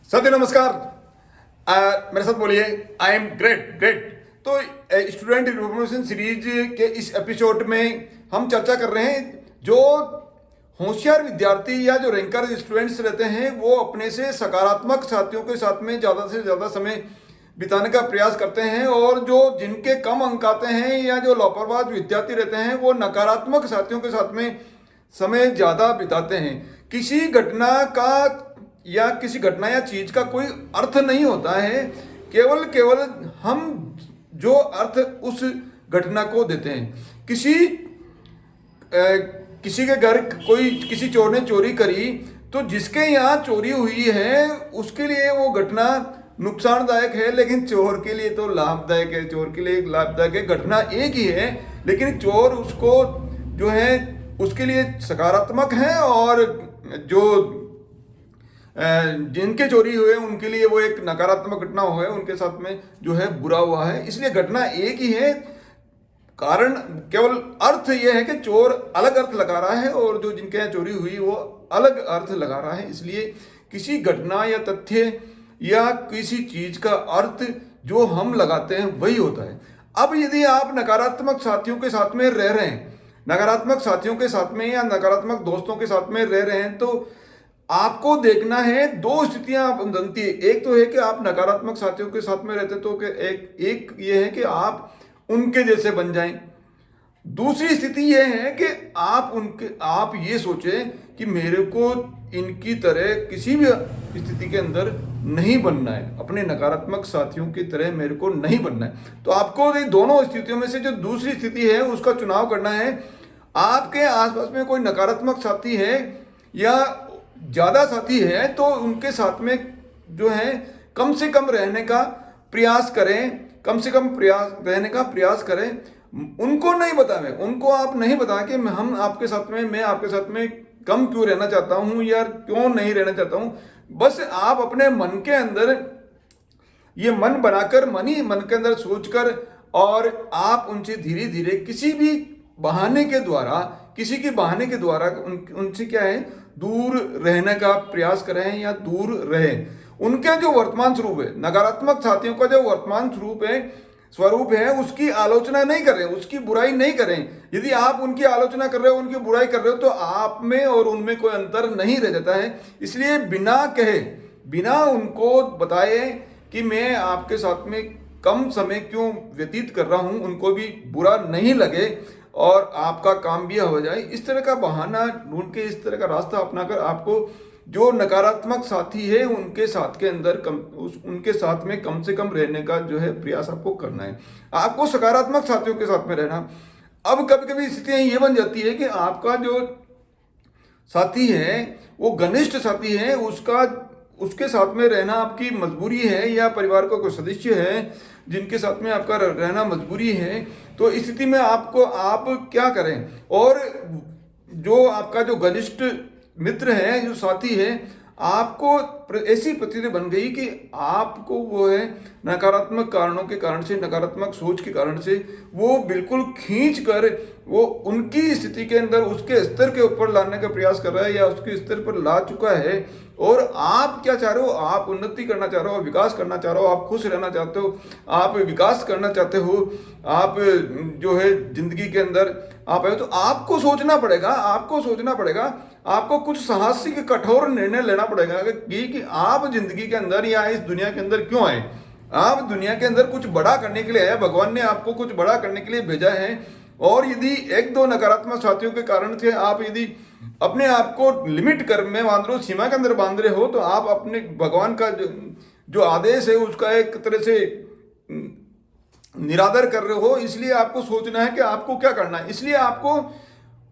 सत्य नमस्कार। मेरे साथ बोलिए आई एम ग्रेट ग्रेट। तो स्टूडेंट इन्फॉर्मेशन सीरीज के इस एपिसोड में हम चर्चा कर रहे हैं जो होशियार विद्यार्थी या जो रैंकर स्टूडेंट्स रहते हैं वो अपने से सकारात्मक साथियों के साथ में ज़्यादा से ज़्यादा समय बिताने का प्रयास करते हैं, और जो जिनके कम अंक आते हैं या जो लापरवाह विद्यार्थी रहते हैं वो नकारात्मक साथियों के साथ में समय ज़्यादा बिताते हैं। किसी घटना या चीज का कोई अर्थ नहीं होता है, केवल हम जो अर्थ उस घटना को देते हैं। किसी के घर किसी चोर ने चोरी करी तो जिसके यहाँ चोरी हुई है उसके लिए वो घटना नुकसानदायक है, लेकिन चोर के लिए तो लाभदायक है। चोर के लिए लाभदायक है, घटना एक ही है, लेकिन चोर उसको जो है उसके लिए सकारात्मक है, और जो जिनके चोरी हुए उनके लिए वो एक नकारात्मक घटना हुआ है, उनके साथ में जो है बुरा हुआ है। इसलिए घटना एक ही है, कारण केवल अर्थ यह है कि चोर अलग अर्थ लगा रहा है और जो जिनके यहाँ चोरी हुई वो अलग अर्थ लगा रहा है। इसलिए किसी घटना या तथ्य या किसी चीज का अर्थ जो हम लगाते हैं वही होता है। अब यदि आप नकारात्मक साथियों के साथ में रह रहे हैं, नकारात्मक साथियों के साथ में या नकारात्मक दोस्तों के साथ में रह रहे हैं, तो आपको देखना है दो स्थितियां बनती है। एक तो है कि आप नकारात्मक साथियों के साथ में रहते तो एक ये है कि आप उनके जैसे बन जाएं। दूसरी स्थिति ये है कि आप ये सोचें कि मेरे को इनकी तरह किसी भी स्थिति के अंदर नहीं बनना है, अपने नकारात्मक साथियों की तरह मेरे को नहीं बनना है। तो आपको दोनों स्थितियों में से जो दूसरी स्थिति है उसका चुनाव करना है। आपके आसपास में कोई नकारात्मक साथी है या ज्यादा साथी है तो उनके साथ में जो है कम से कम रहने का प्रयास करें, रहने का प्रयास करें। उनको नहीं बताएं, उनको आप नहीं बताएं कि मैं आपके साथ में कम क्यों रहना चाहता हूं या क्यों नहीं रहना चाहता हूं। बस आप अपने मन के अंदर ये मन बनाकर, मन ही मन के अंदर सोचकर, और आप उनसे धीरे धीरे किसी के बहाने के द्वारा उनसे क्या है दूर रहने का प्रयास करें या दूर रहें। उनके जो वर्तमान स्वरूप है, नकारात्मक साथियों का जो वर्तमान स्वरूप है उसकी आलोचना नहीं करें, उसकी बुराई नहीं करें। यदि आप उनकी आलोचना कर रहे हो, उनकी बुराई कर रहे हो, तो आप में और उनमें कोई अंतर नहीं रह जाता है। इसलिए बिना उनको बताए कि मैं आपके साथ में कम समय क्यों व्यतीत कर रहा हूं, उनको भी बुरा नहीं लगे और आपका काम भी हो जाए, इस तरह का बहाना ढूंढ के, इस तरह का रास्ता अपनाकर आपको जो नकारात्मक साथी है उनके साथ में कम से कम रहने का जो है प्रयास आपको करना है। आपको सकारात्मक साथियों के साथ में रहना। अब कभी कभी स्थितियां ये बन जाती है कि आपका जो साथी है वो घनिष्ठ साथी है, उसके साथ में रहना आपकी मजबूरी है, या परिवार का कोई सदस्य है जिनके साथ में आपका रहना मजबूरी है। तो इस स्थिति में आप क्या करें, और जो आपका जो घनिष्ठ मित्र है, जो साथी है, आपको ऐसी परिस्थिति बन गई कि आपको वो है नकारात्मक कारणों के कारण से, नकारात्मक सोच के कारण से वो बिल्कुल खींच कर वो उनकी स्थिति के अंदर उसके स्तर के ऊपर लाने का प्रयास कर रहा है या उसके स्तर पर ला चुका है। और आप क्या चाह रहे हो, आप उन्नति करना चाह रहे हो, विकास करना चाह रहे हो, आप खुश रहना चाहते हो, आप विकास करना चाहते हो, आप जो है जिंदगी के अंदर आप आए, तो आपको सोचना पड़ेगा, आपको कुछ साहसिक कठोर निर्णय लेना पड़ेगा कि आप जिंदगी के अंदर या इस दुनिया के अंदर क्यों आए। आप दुनिया के अंदर कुछ बड़ा करने के लिए आए, भगवान ने आपको कुछ बड़ा करने के लिए भेजा है। और यदि एक दो नकारात्मक साथियों के कारण से आप यदि अपने आप को लिमिट कर में बांध रहे हो, सीमा के अंदर बांध रहे हो, तो आप अपने भगवान का जो आदेश है उसका एक तरह से निरादर कर रहे हो। इसलिए आपको सोचना है कि आपको क्या करना है। इसलिए आपको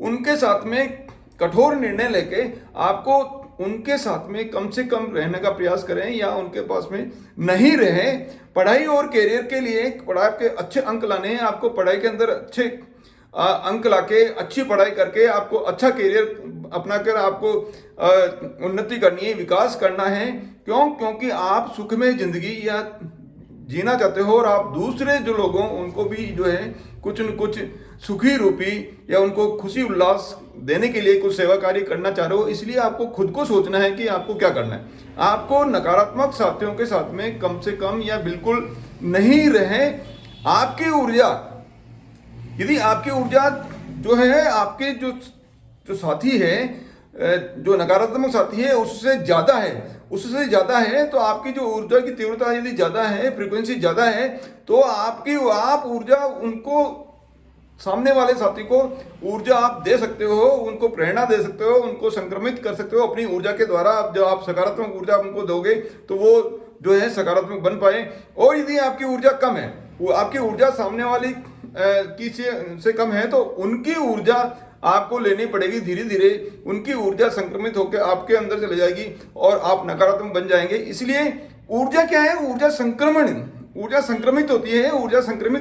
उनके साथ में कठोर निर्णय लेके आपको उनके साथ में कम से कम रहने का प्रयास करें या उनके पास में नहीं रहें। पढ़ाई और कैरियर के लिए पढ़ाई के अच्छे अंक लाने हैं, आपको पढ़ाई के अंदर अच्छे अंक लाके अच्छी पढ़ाई करके आपको अच्छा कैरियर अपना कर आपको उन्नति करनी है, विकास करना है। क्योंकि आप सुखमय जिंदगी या जीना चाहते हो, और आप दूसरे जो लोगों उनको भी जो है कुछ न कुछ सुखी रूपी या उनको खुशी उल्लास देने के लिए कुछ सेवा कार्य करना चाह रहे हो, इसलिए आपको खुद को सोचना है कि आपको क्या करना है। आपको नकारात्मक साथियों के साथ में कम से कम या बिल्कुल नहीं रहे। आपकी ऊर्जा, यदि आपकी ऊर्जा जो है आपके जो साथी है, जो नकारात्मक साथी है उससे ज़्यादा है तो आपकी जो ऊर्जा की तीव्रता यदि ज़्यादा है, फ्रीक्वेंसी ज़्यादा है, तो आप ऊर्जा उनको, सामने वाले साथी को ऊर्जा आप दे सकते हो, उनको प्रेरणा दे सकते हो, उनको संक्रमित कर सकते हो अपनी ऊर्जा के द्वारा। जब आप सकारात्मक ऊर्जा उनको दोगे तो वो जो है सकारात्मक बन पाए। और यदि आपकी ऊर्जा कम है, वो आपकी ऊर्जा सामने वाली की से कम है, तो उनकी ऊर्जा आपको लेनी पड़ेगी। धीरे धीरे उनकी ऊर्जा संक्रमित होकर आपके अंदर चले जाएगी और आप नकारात्मक बन जाएंगे। इसलिए ऊर्जा क्या है? ऊर्जा संक्रमित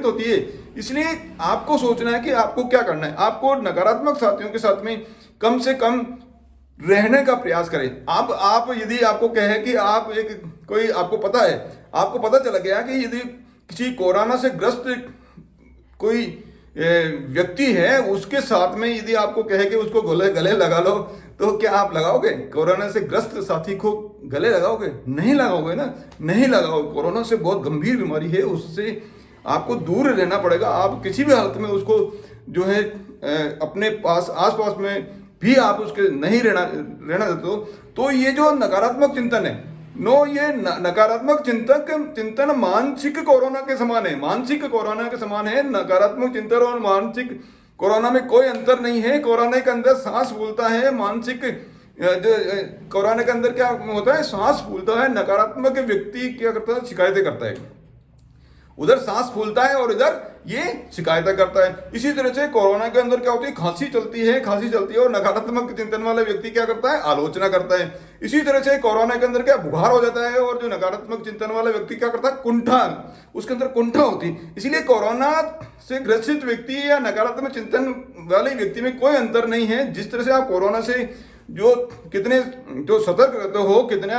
होती है। इसलिए आपको सोचना है कि आपको क्या करना है। आपको नकारात्मक साथियों के साथ में कम से कम रहने का प्रयास करें। आप यदि आपको कहे कि आप कोई आपको पता चला गया कि यदि किसी कोरोना से ग्रस्त कोई व्यक्ति है, उसके साथ में यदि आपको कहे कि उसको गले लगा लो, तो क्या आप लगाओगे? कोरोना से ग्रस्त साथी को गले लगाओगे? नहीं लगाओगे ना, नहीं लगाओगे। कोरोना से बहुत गंभीर बीमारी है, उससे आपको दूर रहना पड़ेगा। आप किसी भी हालत में उसको जो है अपने आसपास में भी आप उसके नहीं रहना देते हो। तो ये जो नकारात्मक चिंतन है, ये नकारात्मक चिंतन मानसिक कोरोना के समान है। नकारात्मक चिंतन और मानसिक कोरोना में कोई अंतर नहीं है। कोरोना के अंदर सांस फूलता है, कोरोना के अंदर क्या होता है? सांस फूलता है। नकारात्मक व्यक्ति क्या करता है? शिकायतें करता है। उधर सांस फूलता है और इधर ये शिकायतें करता है। इसी तरह से कोरोना के अंदर क्या होती है? खांसी चलती है और नकारात्मक चिंतन वाला व्यक्ति क्या करता है? आलोचना करता है। इसी तरह से कोरोना के अंदर क्या बुखार हो जाता है और जो नकारात्मक चिंतन वाला व्यक्ति क्या करता है? कुंठा, उसके अंदर कुंठा होती है। इसलिए कोरोना से ग्रसित व्यक्ति या नकारात्मक चिंतन वाले व्यक्ति में कोई अंतर नहीं है। जिस तरह से आप कोरोना से जो सतर्क रहते हो, कितना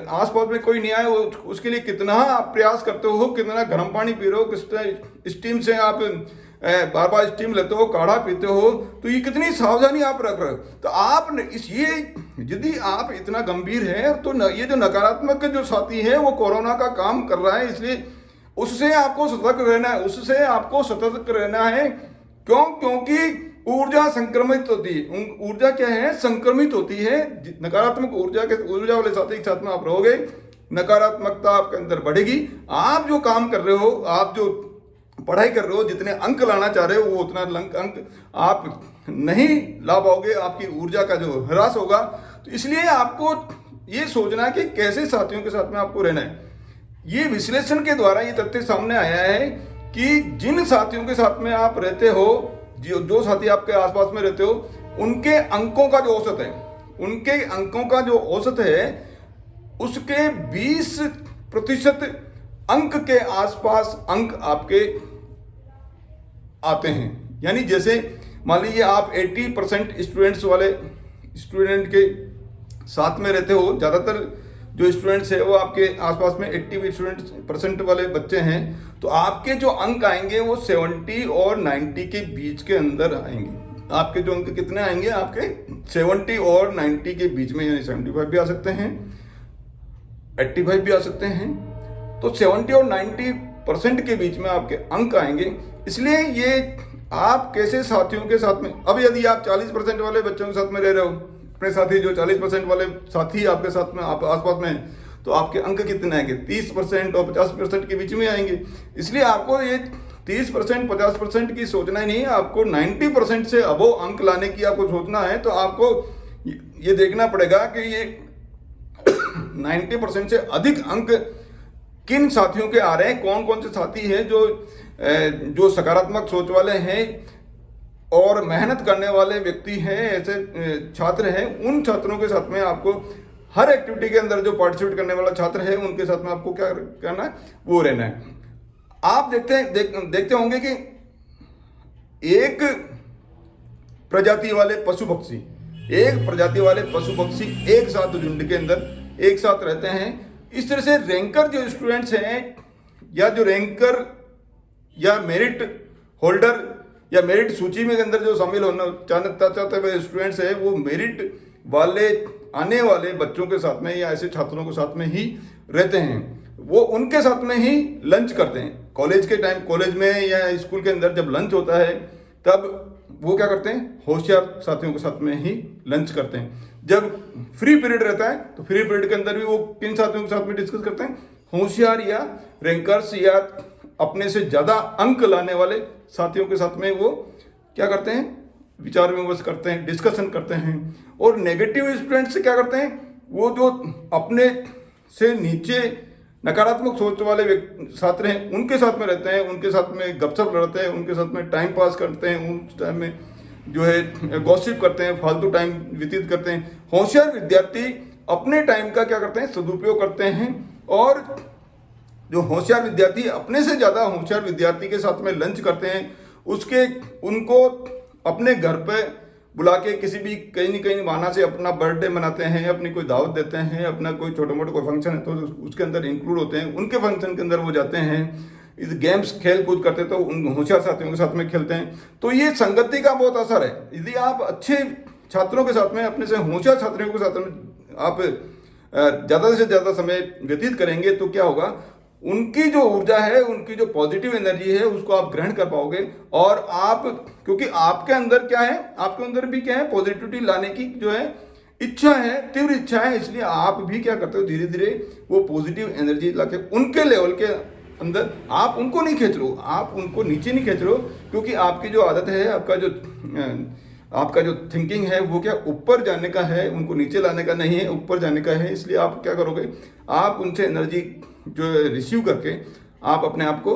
आसपास में कोई नहीं आए उसके लिए कितना आप प्रयास करते हो, कितना गर्म पानी पी रहे हो, किस स्टीम से आप बार बार स्टीम लेते हो, काढ़ा पीते हो, तो ये कितनी सावधानी आप रख रहे हो। तो आप यदि आप इतना गंभीर है तो ये जो नकारात्मक जो साथी है वो कोरोना का काम कर रहा है। इसलिए उससे आपको सतर्क रहना है। क्योंकि ऊर्जा संक्रमित होती है। ऊर्जा क्या है? संक्रमित होती है। नकारात्मक ऊर्जा वाले साथी के साथ में आप रहोगे, नकारात्मकता आपके अंदर बढ़ेगी। आप जो काम कर रहे हो, आप जो पढ़ाई कर रहे हो, जितने अंक लाना चाह रहे हो, वो उतना अंक आप नहीं ला पाओगे। आपकी ऊर्जा का जो ह्रास होगा। तो इसलिए आपको ये सोचना है कि कैसे साथियों के साथ में आपको रहना है। ये विश्लेषण के द्वारा ये तथ्य सामने आया है कि जिन साथियों के साथ में आप रहते हो, जो साथी आपके आसपास में रहते हो, उनके अंकों का जो औसत है उसके 20% अंक के आसपास अंक आपके आते हैं। यानी जैसे मान लीजिए आप 80% स्टूडेंट के साथ में रहते हो। ज़्यादातर जो स्टूडेंट्स है वो आपके आसपास में 80% वाले बच्चे हैं, तो आपके जो अंक आएंगे वो 70 और 90 के बीच के अंदर आएंगे। आपके जो अंक कितने आएंगे? आपके 70 और 90 के बीच में, यानी 75 भी आ सकते हैं, 85 भी आ सकते हैं। तो 70 और 90% के बीच में आपके अंक आएंगे। इसलिए ये आप कैसे साथियों के साथ में, अब यदि आप 40% वाले बच्चों के साथ में रह रहे हो, अपने साथी जो 40% वाले साथी आपके साथ में आप आसपास में हैं, तो आपके अंक कितने आएंगे? 30% और 50% के बीच में आएंगे। इसलिए आपको ये 30% 50% की सोचना ही नहीं है, आपको 90% से अबो अंक लाने की आपको सोचना है। तो आपको ये देखना पड़ेगा कि ये 90% से अधिक अंक किन साथियों के आ रहे हैं, कौन कौन से साथी हैं जो सकारात्मक सोच वाले हैं और मेहनत करने वाले व्यक्ति हैं, ऐसे छात्र हैं। उन छात्रों के साथ में आपको हर एक्टिविटी के अंदर जो पार्टिसिपेट करने वाला छात्र है उनके साथ में आपको क्या करना है? वो रहना है। आप देखते होंगे कि एक प्रजाति वाले पशु पक्षी एक साथ झुंड के अंदर एक साथ रहते हैं। इस तरह से रैंकर जो स्टूडेंट्स हैं, या जो रैंकर या मेरिट होल्डर या मेरिट सूची में के अंदर जो शामिल होना चाहते हुए स्टूडेंट्स है, वो मेरिट वाले आने वाले बच्चों के साथ में या ऐसे छात्रों के साथ में ही रहते हैं, वो उनके साथ में ही लंच करते हैं। कॉलेज के टाइम, कॉलेज में या स्कूल के अंदर जब लंच होता है तब वो क्या करते हैं, होशियार साथियों के साथ में ही लंच करते हैं। जब फ्री पीरियड रहता है तो फ्री पीरियड के अंदर भी वो किन साथियों के साथ में डिस्कस करते हैं, होशियार या रैंकर्स या अपने से ज़्यादा अंक लाने वाले साथियों के साथ में वो क्या करते हैं, विचार विमर्श करते हैं, डिस्कशन करते हैं। और नेगेटिव स्टूडेंट से क्या करते हैं, वो जो अपने से नीचे नकारात्मक सोच वाले छात्र हैं उनके साथ में रहते हैं, उनके साथ में गपशप लड़ते हैं, उनके साथ में टाइम पास करते हैं, उस टाइम में जो है गॉसिप करते हैं, फालतू टाइम व्यतीत करते हैं। होशियार विद्यार्थी अपने टाइम का क्या करते हैं, सदुपयोग करते हैं। और जो होशियार विद्यार्थी अपने से ज़्यादा होशियार विद्यार्थी के साथ में लंच करते हैं, उसके उनको अपने घर पे बुला के किसी भी कहीं न कहीं बहाना से अपना बर्थडे मनाते हैं, अपनी कोई दावत देते हैं, अपना कोई छोटा मोटा कोई फंक्शन है तो उसके अंदर इंक्लूड होते हैं, उनके फंक्शन के अंदर वो जाते हैं, इस गेम्स खेल कूद करते तो उन होशियार साथियों के साथ में खेलते हैं। तो ये संगति का बहुत असर है। यदि आप अच्छे छात्रों के साथ में, अपने से होशियार छात्रों के साथ में आप ज़्यादा से ज़्यादा समय व्यतीत करेंगे तो क्या होगा, उनकी जो ऊर्जा है, उनकी जो पॉजिटिव एनर्जी है, उसको आप ग्रहण कर पाओगे। और आप, क्योंकि आपके अंदर क्या है, आपके अंदर भी क्या है, पॉजिटिविटी लाने की जो है इच्छा है, तीव्र इच्छा है, इसलिए आप भी क्या करते हो, धीरे धीरे वो पॉजिटिव एनर्जी लाके उनके लेवल के अंदर आप उनको नहीं खींच रहे हो, आप उनको नीचे नहीं खींच रहे हो, क्योंकि आपकी जो आदत है, आपका जो थिंकिंग है वो क्या ऊपर जाने का है, उनको नीचे लाने का नहीं है, ऊपर जाने का है। इसलिए आप क्या करोगे, आप उनसे एनर्जी जो रिसीव करके आप अपने आप को,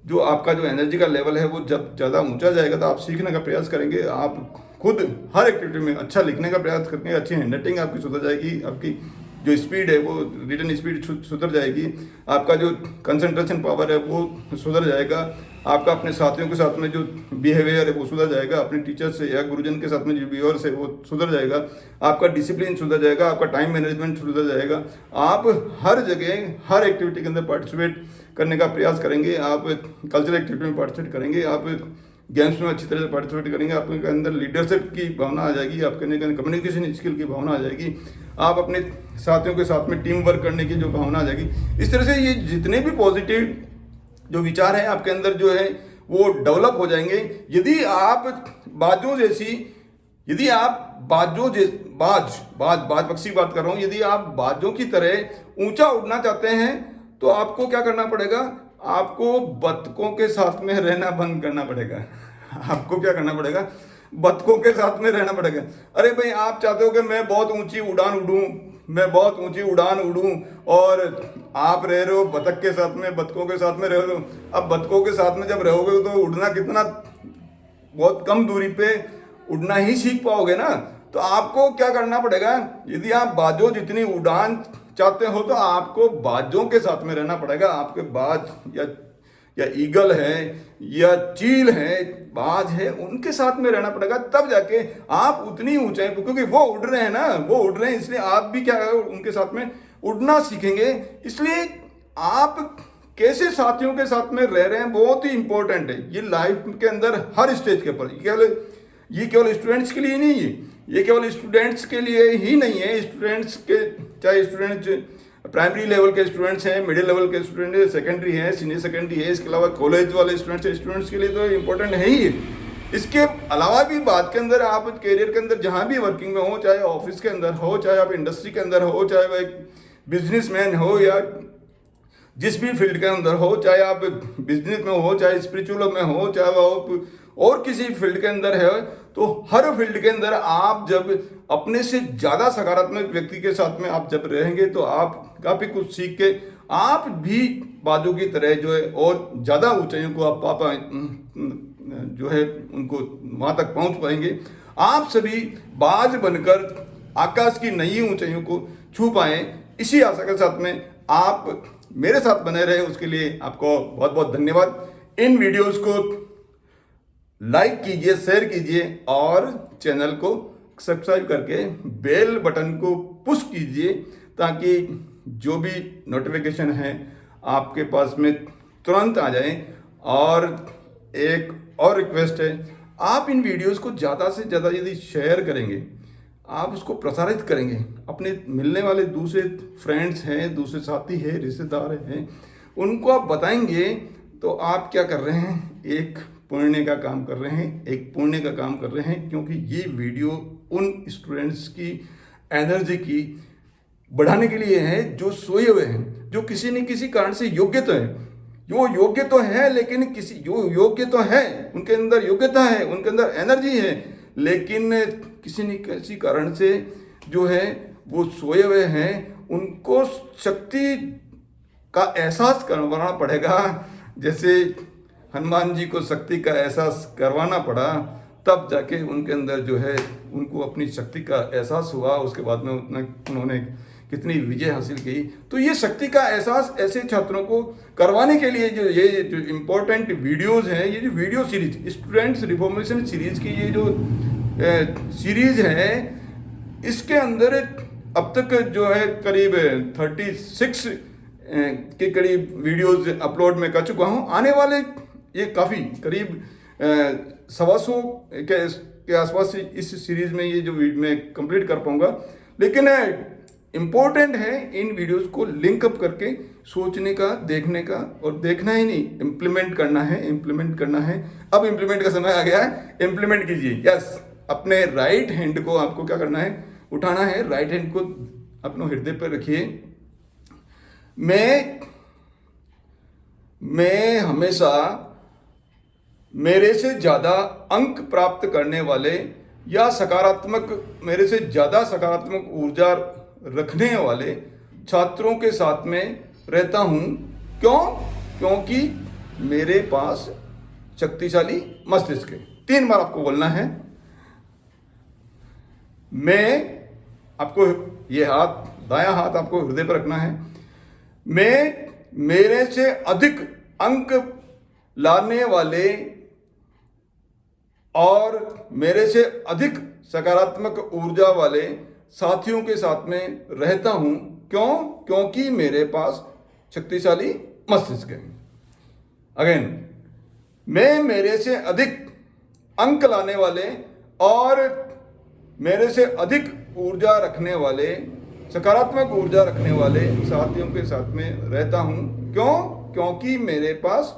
जो आपका जो एनर्जी का लेवल है वो जब ज़्यादा ऊंचा जाएगा तो आप सीखने का प्रयास करेंगे, आप खुद हर एक्टिविटी में अच्छा लिखने का प्रयास करेंगे, अच्छी हैंडराइटिंग आपकी सुधर जाएगी, आपकी जो स्पीड है वो रिटन स्पीड सुधर जाएगी, आपका जो कंसंट्रेशन पावर है वो सुधर जाएगा, आपका अपने साथियों के साथ में जो बिहेवियर है वो सुधर जाएगा, अपने टीचर से या गुरुजन के साथ में जो बिहेवियर है वो सुधर जाएगा, आपका डिसिप्लिन सुधर जाएगा, आपका टाइम मैनेजमेंट सुधर जाएगा। आप हर जगह हर एक्टिविटी के अंदर पार्टिसिपेट करने का प्रयास करेंगे, आप कल्चरल एक्टिविटी में पार्टिसिपेट करेंगे, आप गेम्स में अच्छी तरह से पार्टिसिपेट करेंगे, आपके अंदर लीडरशिप की भावना आ जाएगी, आपके अंदर कम्युनिकेशन स्किल की भावना आ जाएगी, आप अपने साथियों के साथ में टीम वर्क करने की जो भावना आ जाएगी। इस तरह से ये जितने भी पॉजिटिव जो विचार हैं आपके अंदर जो है वो डेवलप हो जाएंगे। यदि आप बाजों जैसी, यदि आप बाज पक्षी बात कर रहा हूँ, यदि आप बाजों की तरह ऊंचा उड़ना चाहते हैं तो आपको क्या करना पड़ेगा, आपको बतखों के साथ में रहना बंद करना पड़ेगा। आपको क्या करना पड़ेगा, बतखों के साथ में रहना पड़ेगा। अरे भाई, आप चाहते हो कि मैं बहुत ऊंची उड़ान उड़ूं, मैं बहुत ऊंची उड़ान उड़ूं, और आप रह रहे हो बतख के साथ में, बतखों के साथ में रह रहे हो। अब बतखों के साथ में जब रहोगे तो उड़ना कितना, बहुत कम दूरी पे उड़ना ही सीख पाओगे ना। तो आपको क्या करना पड़ेगा, यदि आप बाजों जितनी उड़ान चाहते हो तो आपको बाजों के साथ में रहना पड़ेगा। आपके बाज या ईगल है या चील है, बाज है, उनके साथ में रहना पड़ेगा, तब जाके आप उतनी ऊंचाई, क्योंकि वो उड़ रहे हैं ना, वो उड़ रहे हैं, इसलिए आप भी क्या उनके साथ में उड़ना सीखेंगे। इसलिए आप कैसे साथियों के साथ में रह रहे हैं बहुत ही इंपॉर्टेंट है। ये लाइफ के अंदर हर स्टेज के ऊपर, ये केवल स्टूडेंट्स के लिए नहीं है, ये केवल स्टूडेंट्स के लिए ही नहीं है। स्टूडेंट्स के, चाहे स्टूडेंट्स प्राइमरी लेवल के स्टूडेंट्स हैं, मिडिल लेवल के स्टूडेंट है, सेकेंडरी है, सीनियर सेकेंडरी है, इसके अलावा कॉलेज वाले स्टूडेंट्स के लिए तो इम्पोर्टेंट है ही। इसके अलावा भी बात के अंदर आप करियर के अंदर जहाँ भी वर्किंग में हो, चाहे ऑफिस के अंदर हो, चाहे आप इंडस्ट्री के अंदर हो, चाहे वह एक बिजनेसमैन हो या जिस भी फील्ड के अंदर हो, चाहे आप बिजनेस में हो, चाहे स्पिरिचुअल में हो, चाहे आप और किसी फील्ड के अंदर है, तो हर फील्ड के अंदर आप जब अपने से ज़्यादा सकारात्मक व्यक्ति के साथ में आप जब रहेंगे तो आप काफ़ी कुछ सीख के आप भी बाजों की तरह जो है और ज़्यादा ऊंचाइयों को आप जो है उनको वहाँ तक पहुँच पाएंगे। आप सभी बाज बनकर आकाश की नई ऊंचाइयों को छू पाएं, इसी आशा के साथ में आप मेरे साथ बने रहे, उसके लिए आपको बहुत बहुत धन्यवाद। इन वीडियोस को लाइक कीजिए, शेयर कीजिए और चैनल को सब्सक्राइब करके बेल बटन को पुश कीजिए ताकि जो भी नोटिफिकेशन है आपके पास में तुरंत आ जाए। और एक और रिक्वेस्ट है, आप इन वीडियोस को ज़्यादा से ज़्यादा यदि शेयर करेंगे, आप उसको प्रसारित करेंगे, अपने मिलने वाले दूसरे फ्रेंड्स हैं, दूसरे साथी हैं, रिश्तेदार हैं, उनको आप बताएंगे, तो आप क्या कर रहे हैं, एक पुण्य का काम कर रहे हैं, एक पुण्य का काम कर रहे हैं। क्योंकि ये वीडियो उन स्टूडेंट्स की एनर्जी की बढ़ाने के लिए है जो सोए हुए हैं, जो किसी न किसी कारण से योग्य तो है, जो योग्य तो है लेकिन किसी जो योग्य तो है, उनके अंदर योग्यता है, उनके अंदर एनर्जी है, लेकिन किसी न किसी कारण से जो है वो सोए हुए हैं। उनको शक्ति का एहसास करवाना पड़ेगा, जैसे हनुमान जी को शक्ति का एहसास करवाना पड़ा, तब जाके उनके अंदर जो है उनको अपनी शक्ति का एहसास हुआ। उसके बाद में उन्होंने कितनी विजय हासिल की। तो ये शक्ति का एहसास ऐसे छात्रों को करवाने के लिए जो इम्पोर्टेंट वीडियोज़ हैं, ये जो video series students reformation series की ये जो सीरीज है, इसके अंदर अब तक जो है करीब 36 के करीब वीडियोज़ अपलोड मैं कर चुका हूँ। आने वाले ये काफ़ी करीब 125 के आसपास इस सीरीज़ में ये जो मैं कंप्लीट कर पाऊँगा। लेकिन इम्पोर्टेंट है इन वीडियोस को लिंकअप करके सोचने का, देखने का, और देखना ही नहीं, इम्प्लीमेंट करना है, इम्प्लीमेंट करना है। अब इम्प्लीमेंट का समय आ गया है, इम्प्लीमेंट कीजिए। यस, अपने राइट हैंड को आपको क्या करना है, उठाना है, राइट हैंड को अपने हृदय पर रखिए। मैं हमेशा मेरे से ज़्यादा अंक प्राप्त करने वाले या मेरे से ज़्यादा सकारात्मक ऊर्जा रखने वाले छात्रों के साथ में रहता हूँ। क्यों? क्योंकि मेरे पास शक्तिशाली मस्तिष्क है। 3 बार आपको बोलना है। मैं आपको ये दायां हाथ आपको हृदय पर रखना है। मैं मेरे से अधिक अंक लाने वाले और मेरे से अधिक सकारात्मक ऊर्जा वाले साथियों के साथ में रहता हूं। क्यों? क्योंकि मेरे पास शक्तिशाली मस्तिष्क है। अगेन, मैं मेरे से अधिक अंक लाने वाले और मेरे से अधिक ऊर्जा रखने वाले, सकारात्मक ऊर्जा रखने वाले साथियों के साथ में रहता हूं। क्यों? क्योंकि मेरे पास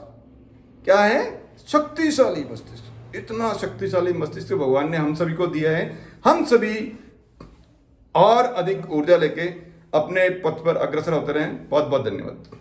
क्या है, शक्तिशाली मस्तिष्क। इतना शक्तिशाली मस्तिष्क भगवान ने हम सभी को दिया है। हम सभी और अधिक ऊर्जा लेके अपने पथ पर अग्रसर होते रहें। बहुत बहुत धन्यवाद।